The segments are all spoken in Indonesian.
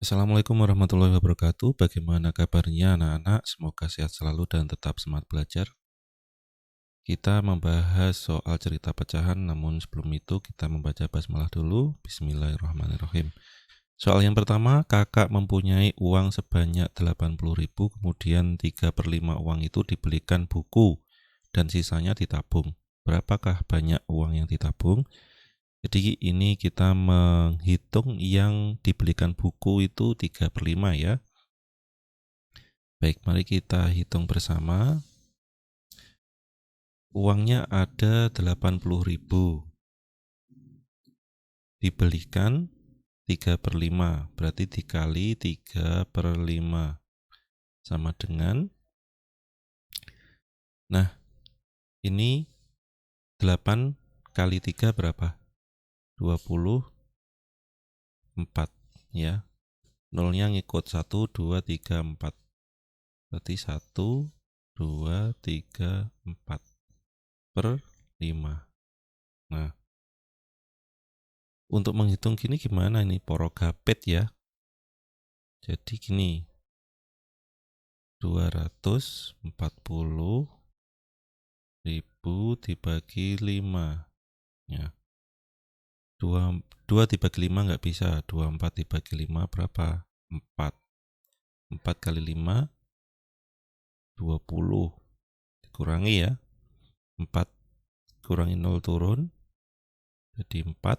Assalamualaikum warahmatullahi wabarakatuh. Bagaimana kabarnya anak-anak? Semoga sehat selalu dan tetap semangat belajar. Kita membahas soal cerita pecahan, namun sebelum itu kita membaca basmalah dulu. Bismillahirrahmanirrahim. Soal yang pertama, kakak mempunyai uang sebanyak 80.000, kemudian 3/5 uang itu dibelikan buku dan sisanya ditabung. Berapakah banyak uang yang ditabung? Jadi ini kita menghitung yang dibelikan buku itu 3/5 ya. Baik, mari kita hitung bersama. Uangnya ada 80.000. Dibelikan 3/5, berarti dikali 3/5 sama dengan, nah ini 8 kali 3 berapa? 24 ya. Nolnya ngikut 1, 2, 3, 4. Berarti 1, 2, 3, 4 per 5. Nah, untuk menghitung gini gimana ini? Porogapet ya. Jadi gini, 240.000 dibagi 5 ya. 2 dibagi 5 nggak bisa. 24 dibagi 5 berapa? 4. 4 kali 5 20. Dikurangi ya. 4 kurangi 0 turun. Jadi 4.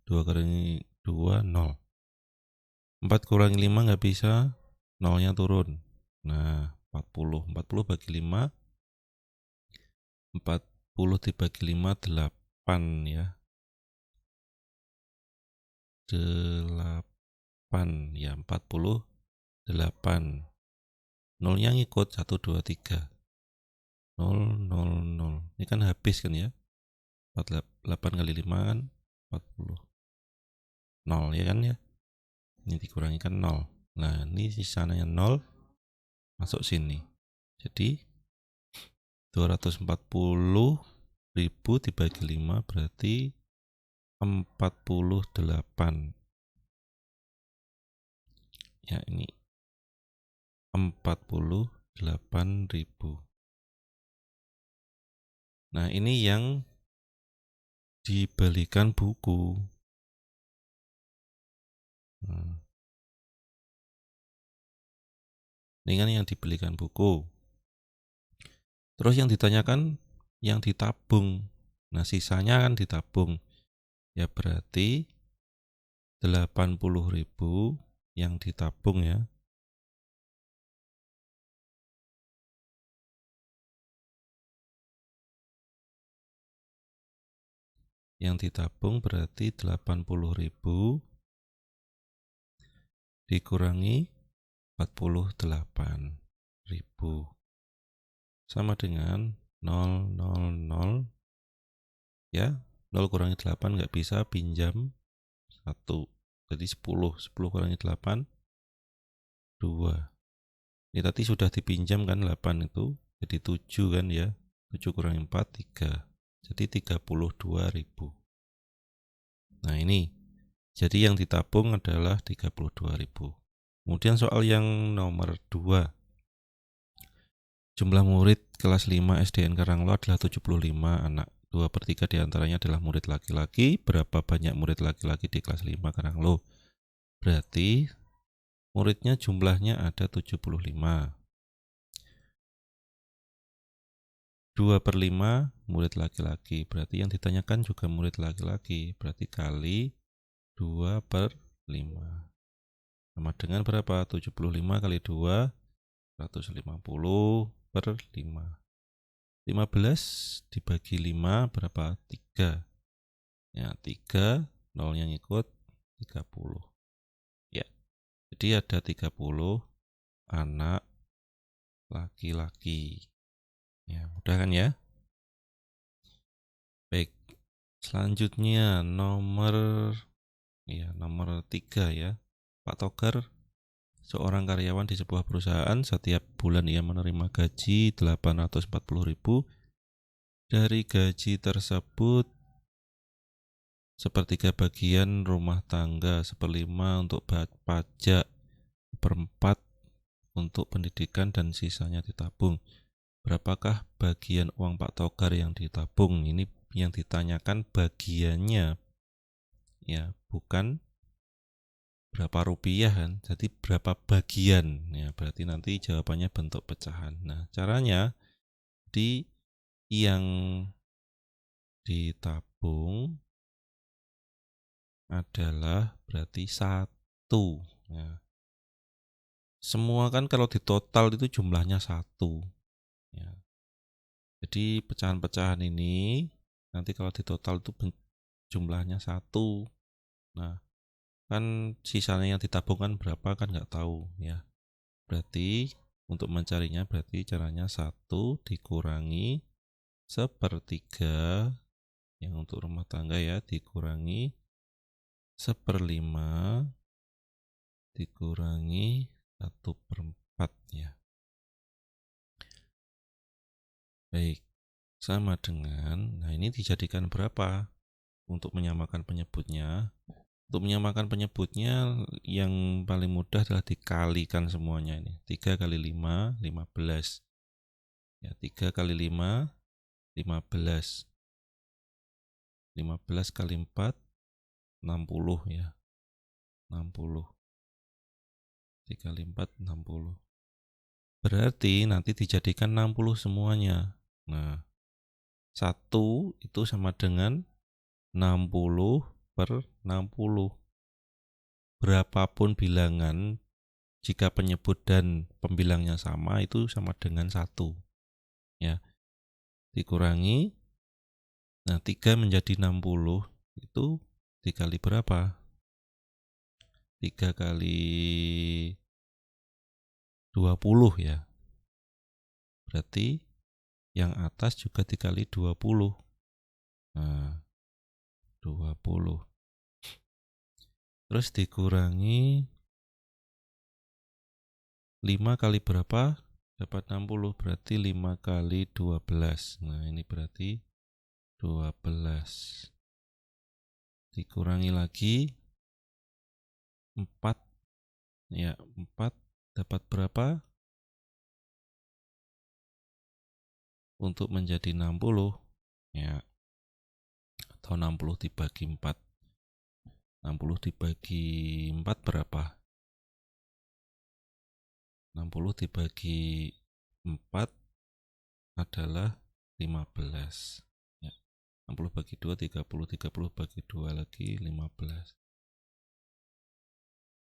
2 kurangi 2 0. 4 kurangi 5 nggak bisa. Nolnya turun. Nah 40. 40 bagi 5. 40 dibagi 5 8 ya. 8 ya, 48. Nolnya ngikut 1, 2, 3. 0, 0, 0. Ini kan habis kan ya. 48 kali 5 kan 40. 0 ya kan ya. Ini dikurangi kan 0. Nah ini sisanya 0 masuk sini. Jadi 240.000 dibagi 5 berarti 48. Ya ini 48.000. Nah ini yang dibelikan buku. Ini kan yang dibelikan buku. Terus yang ditanyakan yang ditabung. Nah sisanya kan ditabung. Ya berarti 80.000 yang ditabung ya. Yang ditabung berarti 80.000 dikurangi 48.000 sama dengan 0, 0, 0 ya. 0 kurangi 8 nggak bisa, pinjam 1. Jadi 10. 10 kurangi 8 2. Ini tadi sudah dipinjam kan 8 itu. Jadi 7 kan ya. 7 kurangi 4 3. Jadi 32.000. Nah ini. Jadi yang ditabung adalah 32.000. Kemudian soal yang nomor 2. Jumlah murid kelas 5 SDN Karanglo adalah 75 anak. 2/3 diantaranya adalah murid laki-laki. Berapa banyak murid laki-laki di kelas 5 Karanglo? Berarti muridnya jumlahnya ada 75. 2/5 murid laki-laki. Berarti yang ditanyakan juga murid laki-laki. Berarti kali 2/5. Sama dengan berapa? 75 kali 2, 150/5. 15 dibagi 5 berapa? 3. Ya, 3, nolnya ngikut 30. Ya. Jadi ada 30 anak laki-laki. Ya, mudah kan ya? Baik. Selanjutnya nomor 3 ya. Pak Togar seorang karyawan di sebuah perusahaan. Setiap bulan ia menerima gaji 840.000. Dari gaji tersebut sepertiga bagian rumah tangga, 1/5 untuk pajak, 1/4 untuk pendidikan dan sisanya ditabung. Berapakah bagian uang Pak Togar yang ditabung? Ini yang ditanyakan bagiannya, ya, bukan berapa rupiah kan, jadi berapa bagian, ya, berarti nanti jawabannya bentuk pecahan. Nah, caranya yang ditabung adalah berarti 1. Nah, semua kan kalau ditotal itu jumlahnya 1, ya. Jadi pecahan-pecahan ini nanti kalau ditotal itu jumlahnya 1. Nah, kan sisanya yang ditabung kan berapa kan nggak tahu, ya. Berarti untuk mencarinya berarti caranya 1 dikurangi 1/3, yang untuk rumah tangga ya, dikurangi 1/5 dikurangi 1/4, ya. Baik, sama dengan, nah ini dijadikan berapa untuk menyamakan penyebutnya? Untuk menyamakan penyebutnya yang paling mudah adalah dikalikan semuanya ini. 3 kali 5, 15. Ya, 3 kali 5, 15. 15 kali 4, 60, ya. 60. 3 kali 4, 60. Berarti nanti dijadikan 60 semuanya. Nah, 1 itu sama dengan 60/60. Berapapun bilangan, jika penyebut dan pembilangnya sama, itu sama dengan 1. Ya, dikurangi. Nah, 3 menjadi 60 itu dikali berapa? 3 kali 20, ya. Berarti yang atas juga dikali 20. Nah, 20. Terus dikurangi 5 kali berapa? Dapat 60, berarti 5 kali 12. Nah, ini berarti 12. Dikurangi lagi 4. Ya, 4 dapat berapa? Untuk menjadi 60, ya. Atau 60 dibagi 4. 60 dibagi 4 berapa? 60 dibagi 4 adalah 15. Ya. 60 bagi 2, 30. 30 bagi 2 lagi 15.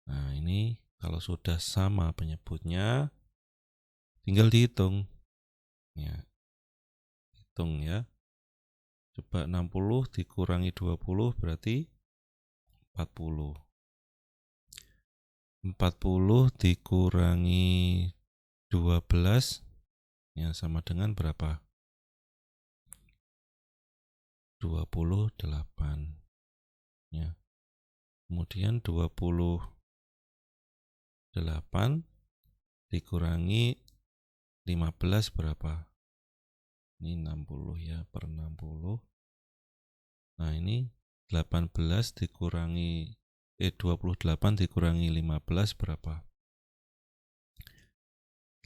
Nah, ini kalau sudah sama penyebutnya, tinggal dihitung. Ya, hitung ya. Coba 60 dikurangi 20 berarti 40. 40 dikurangi 12, ya, sama dengan berapa? 28. Ya. Kemudian 28 dikurangi 15 berapa? Ini 60 ya, per 60. Nah, ini 18 dikurangi 28 dikurangi 15 berapa?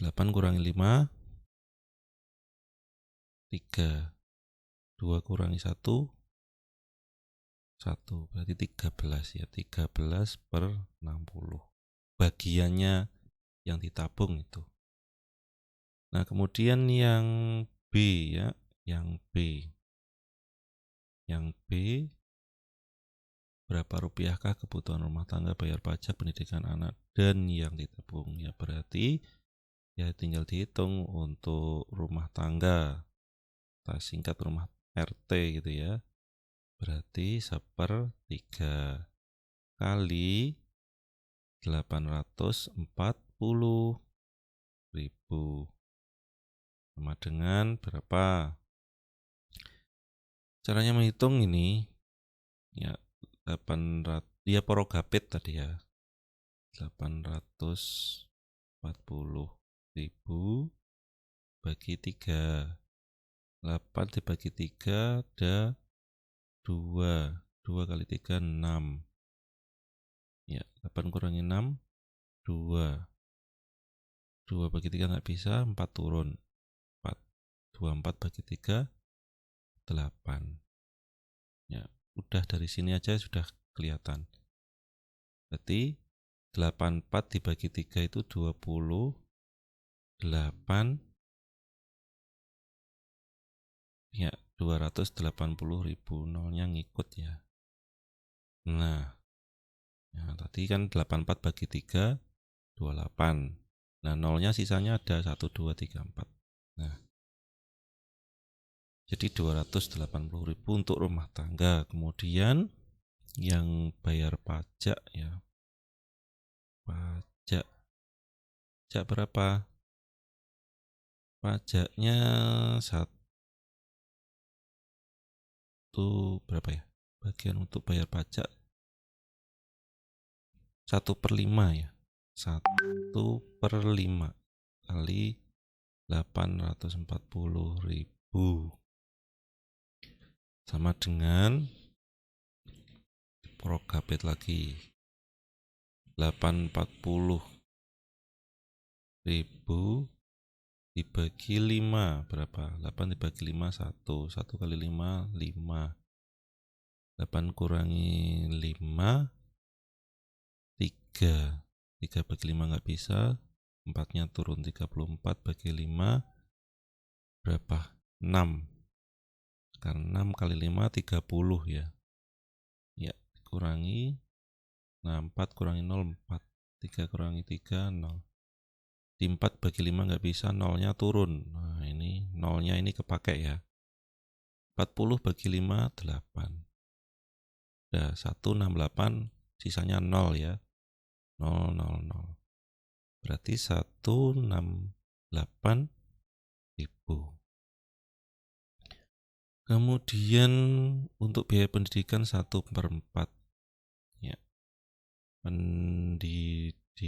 8 kurangi 5, 3. 2 kurangi 1, 1. Berarti 13 ya. 13 per 60. Bagiannya yang ditabung itu. Nah, kemudian yang B ya, yang B. Yang B, berapa rupiahkah kebutuhan rumah tangga, bayar pajak, pendidikan anak, dan yang ditabung? Ya, berarti ya tinggal dihitung untuk rumah tangga. Kita singkat rumah RT gitu ya. Berarti 1/3 kali 840.000 sama dengan berapa? Caranya menghitung ini ya 800, ya porogapit tadi ya. 840.000 bagi 3. 8 dibagi 3 ada 2. 2 kali 3 6. Ya, 8 kurangi 6 2. 2 bagi 3 nggak bisa, 4 turun. 4. 24 bagi 3, 8. Ya, udah dari sini aja sudah kelihatan. Berarti 84 dibagi 3 itu 28. Ya, 280.000. Nolnya ngikut ya. Nah, ya, tadi kan 84 bagi 3, 28. Nah, nolnya sisanya ada 1, 2, 3, 4. Nah, jadi 280.000 untuk rumah tangga. Kemudian yang bayar pajak ya. Pajak berapa? Pajaknya berapa ya? Bagian untuk bayar pajak 1/5 ya. 1/5 kali 840.000 sama dengan prokabit lagi 840.000 dibagi 5 berapa? 8 dibagi 5 1 kali 5 5. 8 kurangi 5 3. 3 bagi 5 nggak bisa, 4-nya turun. 34 bagi 5 berapa? 6. Karena 6 kali 5 30 ya. Ya, kurangi. Nah, 4 kurangi 0 4. 3 kurangi 3 0. Di 4 bagi 5 nggak bisa, nolnya turun. Nah, ini nolnya ini kepake ya. 40 bagi 5 8. Udah 168, sisanya 0 ya. 0 0 0. Berarti 168.000. Kemudian untuk biaya pendidikan 1/4 ya. Pendidikan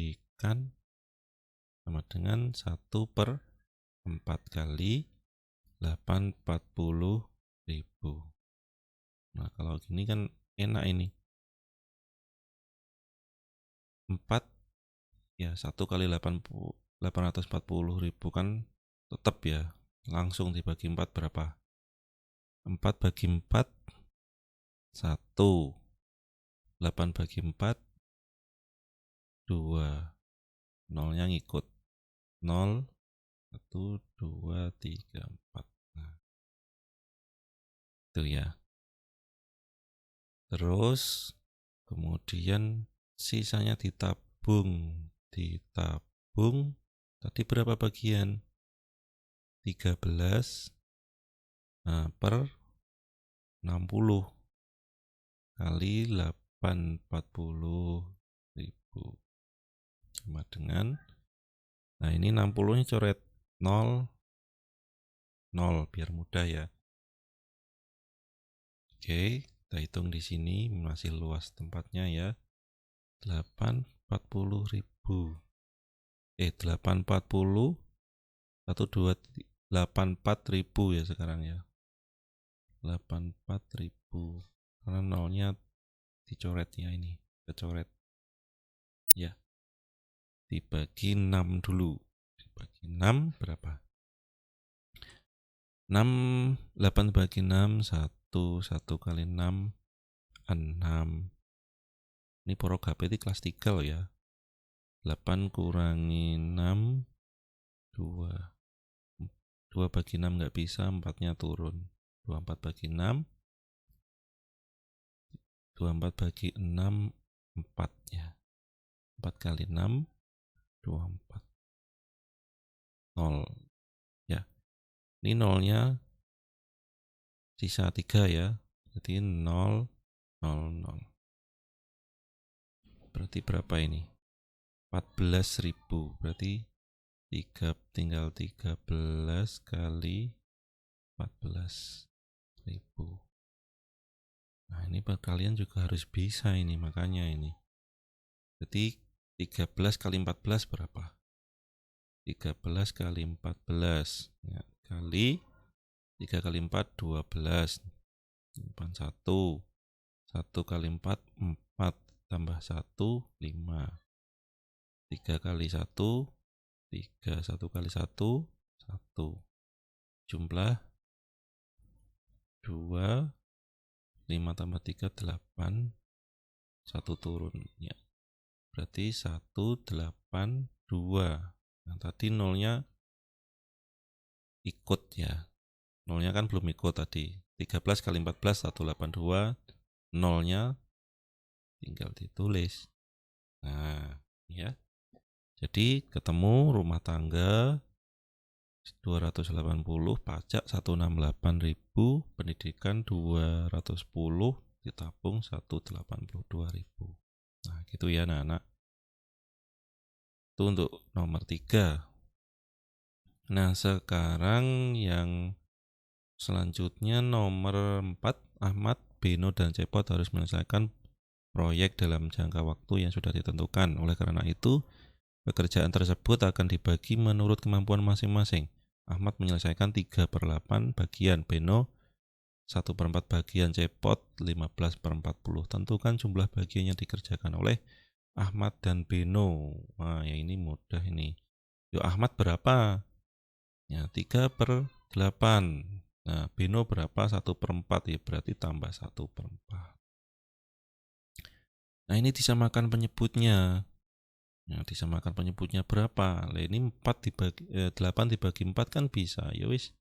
sama dengan 1/4 kali 840.000. Nah, kalau gini kan enak ini. 4 ya, 1 kali 840.000 kan tetap ya. Langsung dibagi 4 berapa? 4 bagi 4 1. 8 bagi 4 2. Nolnya ngikut. 0 1 2 3 4. Nah, itu ya. Terus kemudian sisanya ditabung. Tadi berapa bagian? 13 per 60 kali 840.000 sama dengan, nah ini 60 nya coret 0 0 biar mudah ya. Oke, kita hitung di sini, masih luas tempatnya ya. 840.000. 840 84.000 ya sekarang ya. 84.000 karena nolnya dicoret ya, ini kecoret ya. Dibagi 6 dulu. Dibagi 6 berapa? 6 8 bagi 6 1 kali 6 6. Ini prokabit di kelas 3 loh ya. 8 kurangi 6 2. 2 bagi 6 nggak bisa, 4-nya turun. 24 bagi 6 24 bagi 6 4 ya. 4 kali 6 24. 0 ya. Ini nolnya sisa 3 ya. Jadi 0 0 0. Berarti berapa ini? 14.000. Berarti tinggal 13 kali 14.000. Nah, ini kalian juga harus bisa ini, makanya ini. Jadi 13 kali 14 berapa? 13 kali 14 ya, kali 3 kali 4 12. 1 1 kali 4 4 tambah 1 5. 3 kali 1, 3, 1 kali 1, 1. Jumlah 2, 5 tambah 3, 8, 1 turun. Ya, berarti 182. Nah, tadi nolnya ikut ya. Nolnya kan belum ikut tadi. 13 kali 14, 182. Nolnya tinggal ditulis. Nah, ya. Jadi ketemu rumah tangga 280, pajak 168.000, pendidikan 210, ditabung 182.000. Nah, gitu ya anak-anak. Itu untuk nomor 3. Nah, sekarang yang selanjutnya nomor 4, Ahmad, Beno, dan Cepot harus menyelesaikan proyek dalam jangka waktu yang sudah ditentukan. Oleh karena itu, pekerjaan tersebut akan dibagi menurut kemampuan masing-masing. Ahmad menyelesaikan 3/8 bagian, Beno 1/4 bagian, Cepot 15/40. Tentukan jumlah bagian yang dikerjakan oleh Ahmad dan Beno. Wah, ya ini mudah ini. Yuk, Ahmad berapa? Ya, 3/8. Nah, Beno berapa? 1/4, ya berarti tambah 1/4. Nah, ini disamakan penyebutnya. Nah, disamakan penyebutnya berapa? Nah, ini 8 dibagi 4 kan bisa. Ya wis,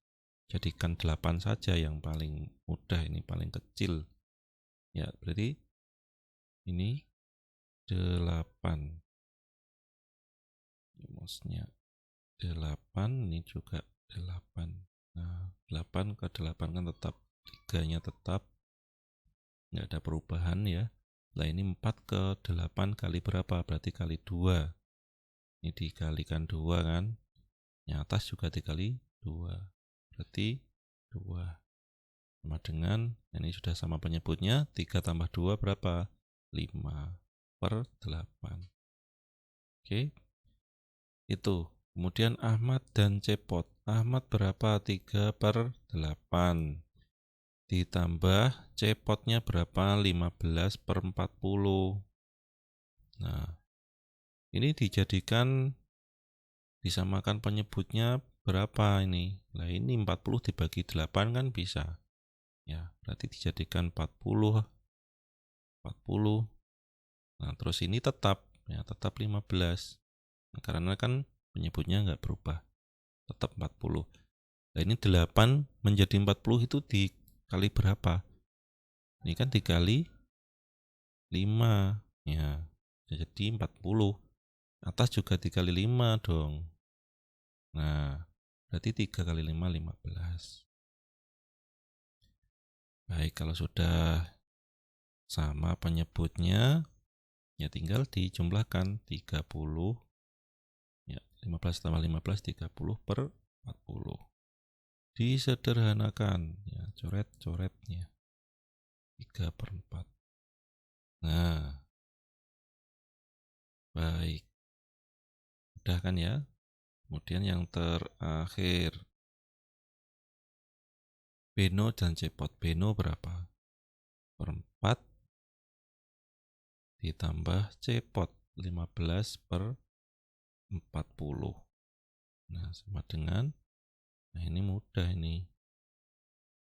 jadikan 8 saja yang paling mudah, ini paling kecil. Ya, berarti ini 8. Ini mouse-nya 8, ini juga 8. Nah, 8 ke 8 kan tetap, 3-nya tetap, nggak ada perubahan ya. Nah, ini 4 ke 8 kali berapa? Berarti kali 2. Ini dikalikan 2 kan. Yang atas juga dikali 2. Berarti 2. Sama dengan, ini sudah sama penyebutnya, 3 tambah 2 berapa? 5/8. Oke. Itu. Kemudian Ahmad dan Cepot. Ahmad berapa? 3/8. Ditambah Cepotnya berapa? 15/40. Nah, ini dijadikan, disamakan penyebutnya berapa ini? Nah, ini 40 dibagi 8 kan bisa. Ya, berarti dijadikan 40. Nah, terus ini tetap, ya tetap 15. Nah, karena kan penyebutnya nggak berubah, tetap 40. Nah, ini 8 menjadi 40 itu dikali berapa? Ini kan dikali 5. Ya, jadi 40. Atas juga dikali 5 dong. Nah, berarti 3 kali 5, 15. Baik, kalau sudah sama penyebutnya, ya tinggal dijumlahkan 30. Ya, 15 tambah 15, 30/40. Disederhanakan, ya coret-coretnya 3/4. Nah, baik, udah kan ya. Kemudian yang terakhir, Beno dan Cepot. Beno berapa? 4 ditambah Cepot 15/40. Nah, sama dengan, nah ini mudah ini.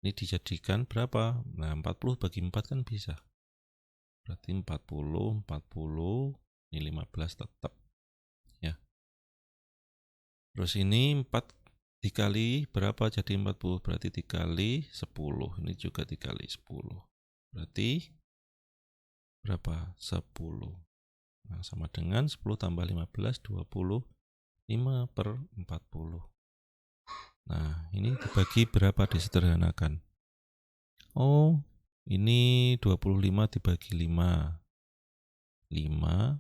Ini dijadikan berapa? Nah, 40 bagi 4 kan bisa. Berarti 40, ini 15 tetap. Ya. Terus ini 4 dikali berapa jadi 40? Berarti dikali 10. Ini juga dikali 10. Berarti berapa? 10. Nah, sama dengan 10 tambah 15, 20. 5/40. Nah, ini dibagi berapa, disederhanakan. Oh, ini 25 dibagi 5. 5.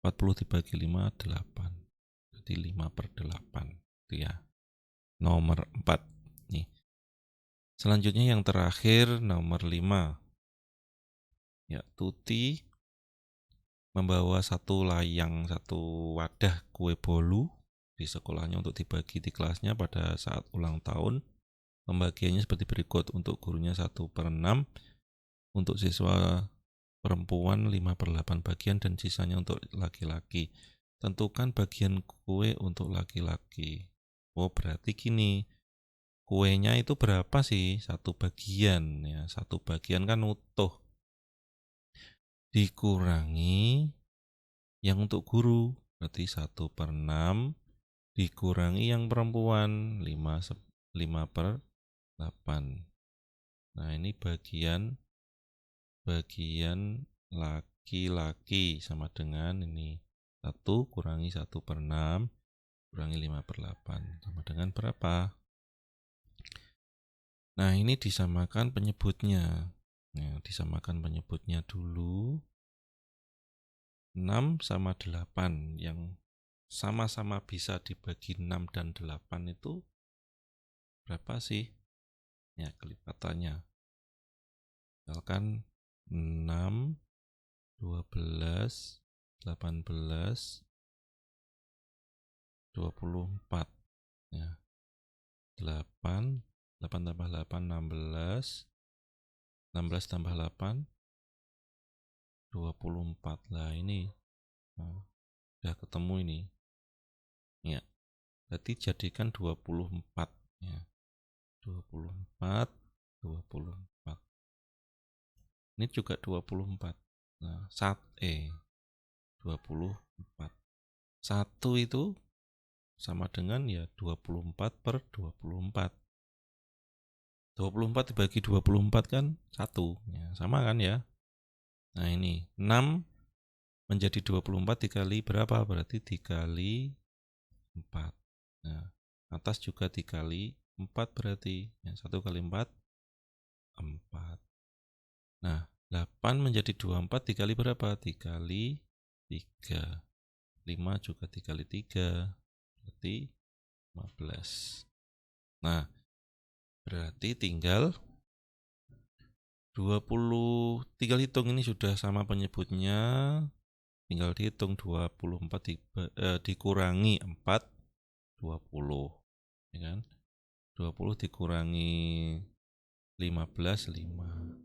40 dibagi 5, 8. Jadi 5/8. Itu ya. Nomor 4. Nih. Selanjutnya yang terakhir, nomor 5. Ya, Tuti membawa satu wadah kue bolu di sekolahnya untuk dibagi di kelasnya pada saat ulang tahun. Pembagiannya seperti berikut: untuk gurunya 1/6, untuk siswa perempuan 5/8 bagian dan sisanya untuk laki-laki. Tentukan bagian kue untuk laki-laki. Oh, berarti gini, kuenya itu berapa sih? Satu bagian ya, satu bagian kan utuh. Dikurangi yang untuk guru, berarti 1/6 dikurangi yang perempuan 5/8. Nah, ini bagian laki-laki sama dengan ini 1 kurangi 1/6 kurangi 5/8 sama dengan berapa? Nah, ini disamakan penyebutnya. Nah, disamakan penyebutnya dulu. 6 sama 8 yang sama-sama bisa dibagi 6 dan 8 itu berapa sih? Ya, kelipatannya. Misalkan 6, 12, 18, 24. Ya, 8 tambah 8, 16 tambah 8, 24. Lah ini udah ketemu ini. Ya, berarti jadikan 24 ya. 24. Ini juga 24. Nah, 24. 1 itu sama dengan ya 24/24. 24 dibagi 24 kan 1 ya, sama kan ya. Nah, ini 6 menjadi 24 dikali berapa? Berarti dikali 4. Nah, atas juga dikali 4 berarti ya, 1 kali 4 4. Nah, 8 menjadi 24 dikali berapa? Dikali 3. 5 juga dikali 3 berarti 15. Nah, berarti tinggal tinggal hitung, ini sudah sama penyebutnya, tinggal dihitung 24 dikurangi 4, 20 ya kan. 20 dikurangi 15, 5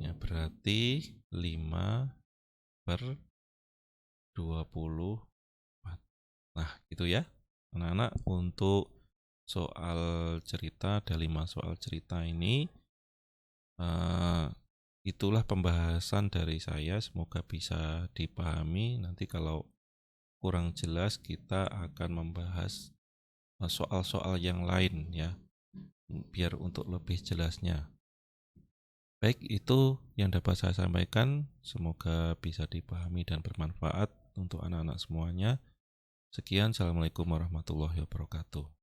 ya, berarti 5/24. Nah, gitu ya anak-anak, untuk soal cerita, ada 5 soal cerita ini. Itulah pembahasan dari saya, semoga bisa dipahami. Nanti kalau kurang jelas kita akan membahas soal-soal yang lain ya, biar untuk lebih jelasnya. Baik, itu yang dapat saya sampaikan, semoga bisa dipahami dan bermanfaat untuk anak-anak semuanya. Sekian, assalamualaikum warahmatullahi wabarakatuh.